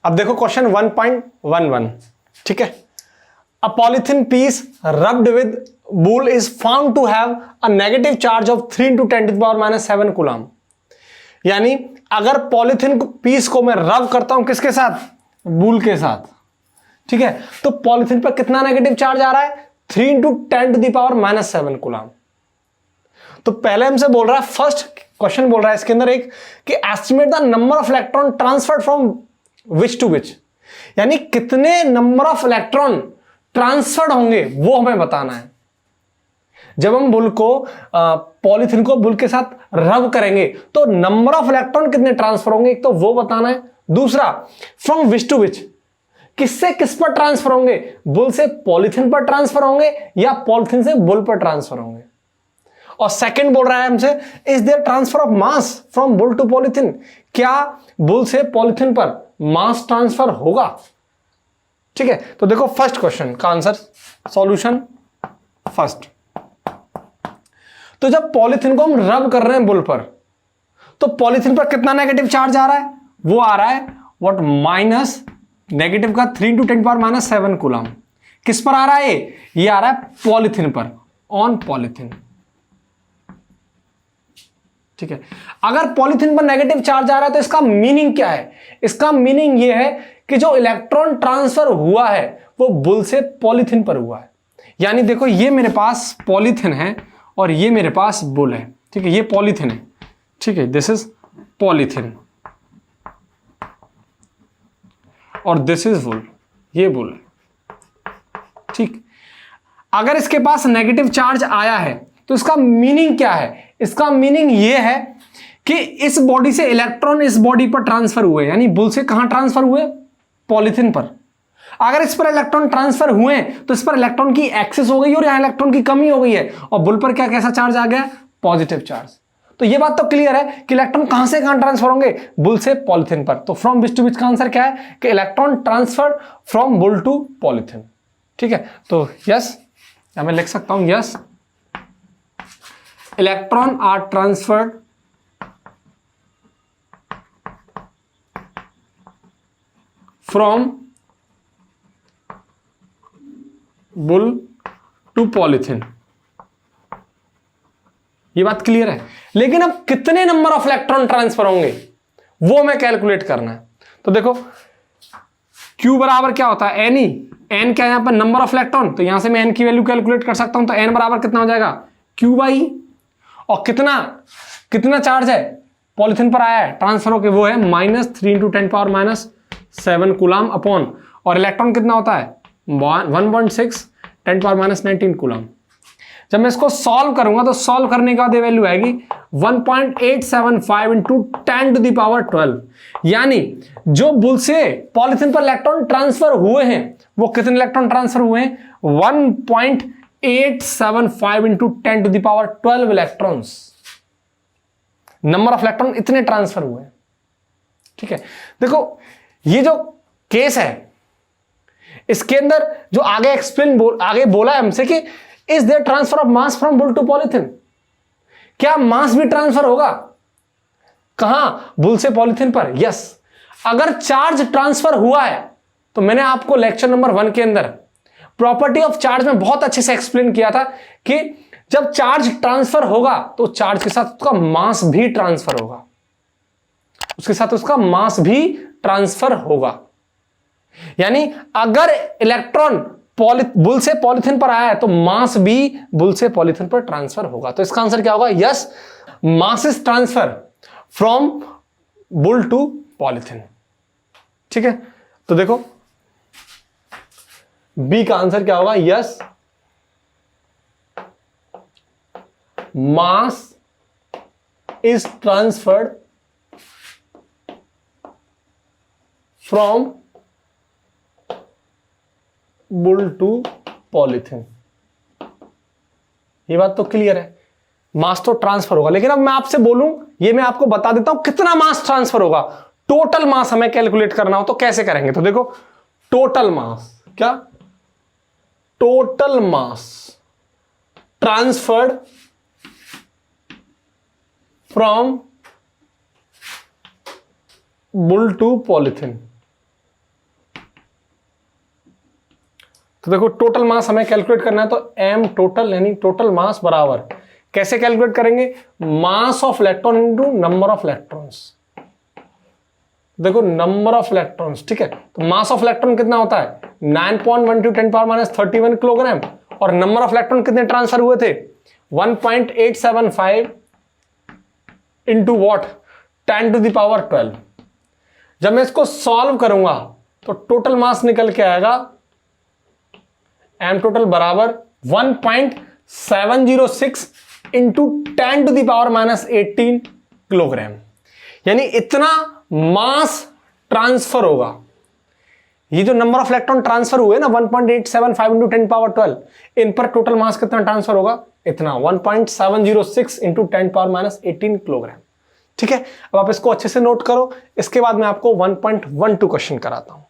अब देखो क्वेश्चन 1.11, ठीक है। A polythene piece rubbed with wool is found to have a negative charge of 3 into 10 to the power minus 7 coulomb. यानी अगर polythene piece को मैं रब करता हूं किसके साथ, वूल के साथ, ठीक है, तो पॉलिथीन पर कितना नेगेटिव चार्ज आ रहा है, 3 into 10 to the power minus 7 coulomb. तो पहले हमसे बोल रहा है, फर्स्ट क्वेश्चन बोल रहा है इसके अंदर एक कि estimate the number of electron transferred from which to which, यानी कितने नंबर ऑफ इलेक्ट्रॉन ट्रांसफर्ड होंगे वो हमें बताना है। जब हम बुल को पॉलिथीन को बुल के साथ रब करेंगे तो नंबर ऑफ इलेक्ट्रॉन कितने ट्रांसफर होंगे, एक तो वो बताना है। दूसरा फ्रॉम विच टू विच, किससे किस पर ट्रांसफर होंगे, बुल से पॉलिथीन पर ट्रांसफर होंगे या पॉलिथीन से बुल पर ट्रांसफर होंगे। और सेकंड बोल रहा है हमसे, is there transfer of mass from wool to polythene, क्या बुल से पॉलिथीन पर मास ट्रांसफर होगा, ठीक है। तो देखो फर्स्ट क्वेश्चन का आंसर, सॉल्यूशन फर्स्ट। तो जब पॉलिथीन को हम रब कर रहे हैं बुल पर, तो पॉलिथीन पर कितना नेगेटिव चार्ज आ रहा है, वो आ रहा है व्हाट, माइनस नेगेटिव का 3 into 10 power minus 7 कूलम। किस पर आ रहा है ये आ रहा है पॉलिथीन पर, ऑन पॉलिथीन, ठीक है। अगर पॉलिथीन पर नेगेटिव चार्ज आ रहा है तो इसका मीनिंग क्या है, इसका मीनिंग ये है कि जो इलेक्ट्रॉन ट्रांसफर हुआ है वो बुल से पॉलिथीन पर हुआ है। यानी देखो ये मेरे पास पॉलिथीन है और ये मेरे पास बुल है, ठीक है, ये पॉलिथीन है, ठीक है, दिस इज पॉलिथीन और दिस इज बुल, ये बुल है, ठीक। अगर इसके पास नेगेटिव चार्ज आया है तो इसका मीनिंग क्या है, इसका मीनिंग ये है कि इस बॉडी से इलेक्ट्रॉन इस बॉडी पर ट्रांसफर हुए, यानी बुल से कहां ट्रांसफर हुए, पॉलिथीन पर। अगर इस पर इलेक्ट्रॉन ट्रांसफर हुए तो इस पर इलेक्ट्रॉन की एक्सेस हो गई और यहां इलेक्ट्रॉन की कमी हो गई है, और बुल पर क्या कैसा चार्ज आ गया, पॉजिटिव चार्ज। तो ये बात तो क्लियर है कि इलेक्ट्रॉन कहां से कहां ट्रांसफर होंगे, बुल से पॉलिथीन पर। तो फ्रॉम विच टू विच का आंसर क्या है कि electron transfer from wool to polythene, ठीक है। तो यस, या मैं लिख सकता हूं yes, electron are transferred from wool to polythene. ये बात क्लियर है, लेकिन अब कितने नंबर ऑफ इलेक्ट्रॉन ट्रांसफर होंगे वो हमें कैलकुलेट करना है। तो देखो Q बराबर क्या होता है, N ही, N क्या है यहां पर, नंबर ऑफ इलेक्ट्रॉन, तो यहां से मैं N की वैल्यू कैलकुलेट कर सकता हूं। तो N बराबर कितना हो जाएगा, Q बाई, और कितना चार्ज है पॉलिथीन पर आया है ट्रांसफर होकर, वो है -3 into 10 power minus 7 coulomb upon, और इलेक्ट्रॉन कितना होता है 1.6 10 power minus 19 कूलम। जब मैं इसको सॉल्व करूंगा तो सॉल्व करने के बाद ये वैल्यू आएगी 1.875 into 10 to the power 12। यानी जो बुल से पॉलिथीन पर इलेक्ट्रॉन ट्रांसफर हुए हैं वो कितने इलेक्ट्रॉन ट्रांसफर हुए हैं, 1.875 into 10 to the power 12 electrons, number of electron इतने ट्रांसफर हुए, ठीक है। देखो ये जो केस है इसके अंदर जो आगे आगे बोला है हमसे कि is there transfer of mass from wool to polythene, क्या मास भी ट्रांसफर होगा, कहां, बुल से पॉलिथीन पर, यस। अगर चार्ज ट्रांसफर हुआ है तो मैंने आपको लेक्चर नंबर 1 के अंदर प्रॉपर्टी ऑफ चार्ज में बहुत अच्छे से एक्सप्लेन किया था कि जब चार्ज ट्रांसफर होगा तो चार्ज के साथ उसका मास भी ट्रांसफर होगा, उसके साथ उसका मास भी ट्रांसफर होगा। यानी अगर इलेक्ट्रॉन बुल से पॉलिथीन पर आया है तो मास भी बुल से पॉलिथीन पर ट्रांसफर होगा। तो इसका आंसर क्या होगा, yes, mass is transfer from wool to polythene, ठीक है। तो देखो बी का आंसर क्या होगा, yes, mass is transferred from wool to polythene. ये बात तो क्लियर है, मास तो ट्रांसफर होगा, लेकिन अब मैं आपसे बोलूं, ये मैं आपको बता देता हूं कितना मास ट्रांसफर होगा। टोटल मास हमें कैलकुलेट करना हो तो कैसे करेंगे, तो देखो टोटल मास, क्या, total mass transferred from wool to polythene, तो देखो टोटल मास हमें कैलकुलेट करना है, तो m टोटल यानी टोटल मास बराबर कैसे कैलकुलेट करेंगे, mass of electron into number of electrons. देखो नंबर ऑफ इलेक्ट्रॉन्स, ठीक है, तो मास ऑफ इलेक्ट्रॉन कितना होता है 9.12 10 पावर माइनस 31 किलोग्राम, और नंबर ऑफ इलेक्ट्रॉन कितने ट्रांसफर हुए थे 1.875 into what 10 to the power 12। जब मैं इसको सॉल्व करूंगा तो टोटल मास निकल के आएगा एम टोटल बराबर 1.706 into 10 to the power minus 18 kilogram, यानी इतना मास ट्रांसफर होगा। ये जो नंबर ऑफ इलेक्ट्रॉन ट्रांसफर हुए ना 1.875 इंटू 10 पावर 12, इन पर टोटल मास कितना ट्रांसफर होगा, इतना 1.706 इंटू 10 पावर माइनस 18 किलोग्राम। ठीक है, अब आप इसको अच्छे से नोट करो, इसके बाद मैं आपको 1.12 क्वेश्चन कराता हूं।